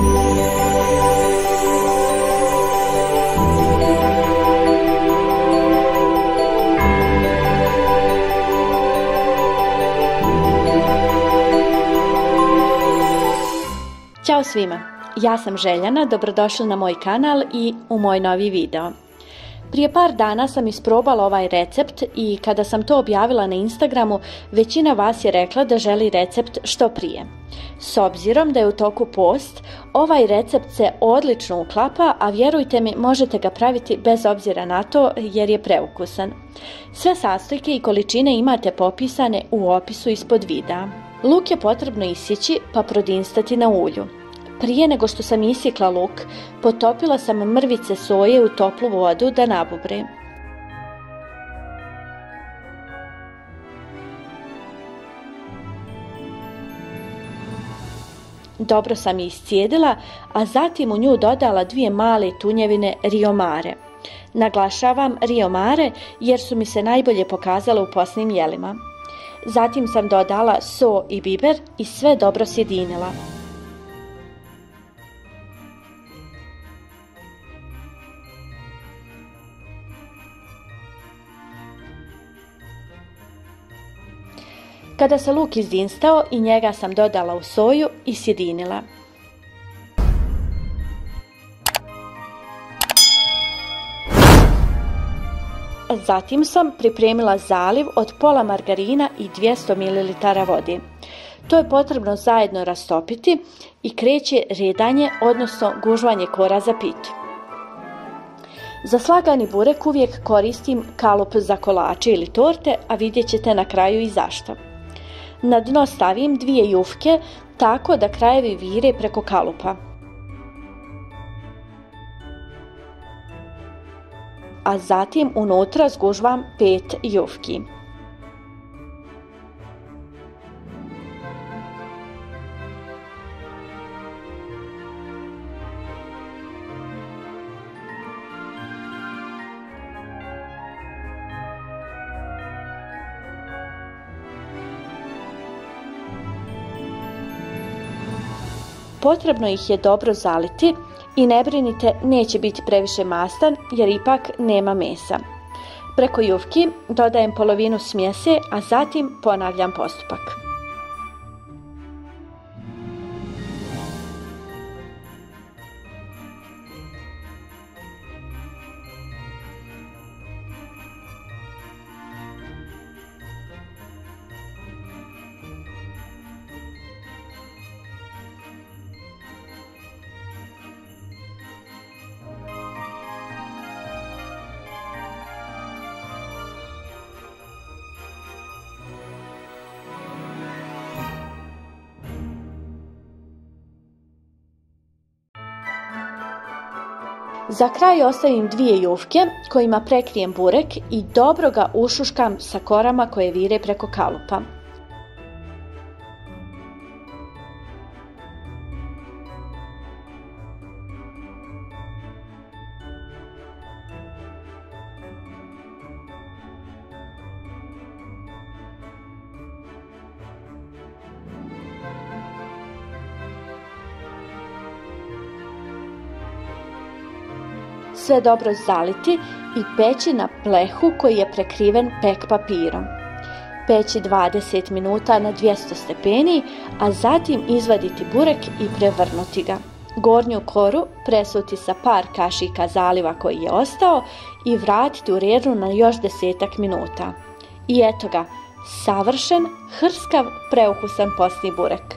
Ćao svima, ja sam Željana, dobrodošli na moj kanal i u moj novi video. Prije par dana sam isprobala ovaj recept i kada sam to objavila na Instagramu, većina vas je rekla da želi recept što prije. S obzirom da je u toku post, ovaj recept se odlično uklapa, a vjerujte mi, možete ga praviti bez obzira na to jer je preukusan. Sve sastojke i količine imate popisane u opisu ispod videa. Luk je potrebno isjeći pa prodinstati na ulju. Prije nego što sam isjekla luk, potopila sam mrvice soje u toplu vodu da nabubre. Dobro sam ih iscijedila, a zatim u nju dodala 2 male tunjevine Rio Mare. Naglašavam Rio Mare jer su mi se najbolje pokazale u posljednjim jelima. Zatim sam dodala so i biber i sve dobro sjedinila. Kada se luk izdinstao i njega sam dodala u soju i sjedinila. Zatim sam pripremila zaliv od pola margarina i 200 ml vode. To je potrebno zajedno rastopiti i kreće redanje, odnosno gužvanje kora za pitu. Za slagani burek uvijek koristim kalup za kolače ili torte, a vidjet ćete na kraju i zašto. Na dno stavim 2 jufke tako da krajevi vire preko kalupa. A zatim unutra zgužvam 5 jufki. Potrebno ih je dobro zaliti i ne brinite, neće biti previše mastan jer ipak nema mesa. Preko jufki dodajem polovinu smjese, a zatim ponavljam postupak. Za kraj ostavim 2 jufke kojima prekrijem burek i dobro ga ušuškam sa korama koje vire preko kalupa. Sve dobro zaliti i peći na plehu koji je prekriven pek papirom. Peći 20 minuta na 200 stepeni, a zatim izvaditi burek i prevrnuti ga. Gornju koru presuti sa par kašika zaliva koji je ostao i vratiti u redu na još 10 minuta. I eto ga, savršen, hrskav, preukusan postni burek.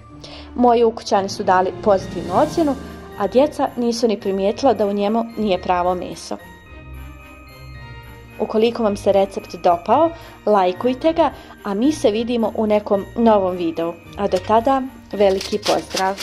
Moji ukućani su dali pozitivnu ocjenu, a djeca nisu ni primijetila da u njemu nije pravo meso. Ukoliko vam se recept dopao, lajkujte ga, a mi se vidimo u nekom novom videu. A do tada, veliki pozdrav!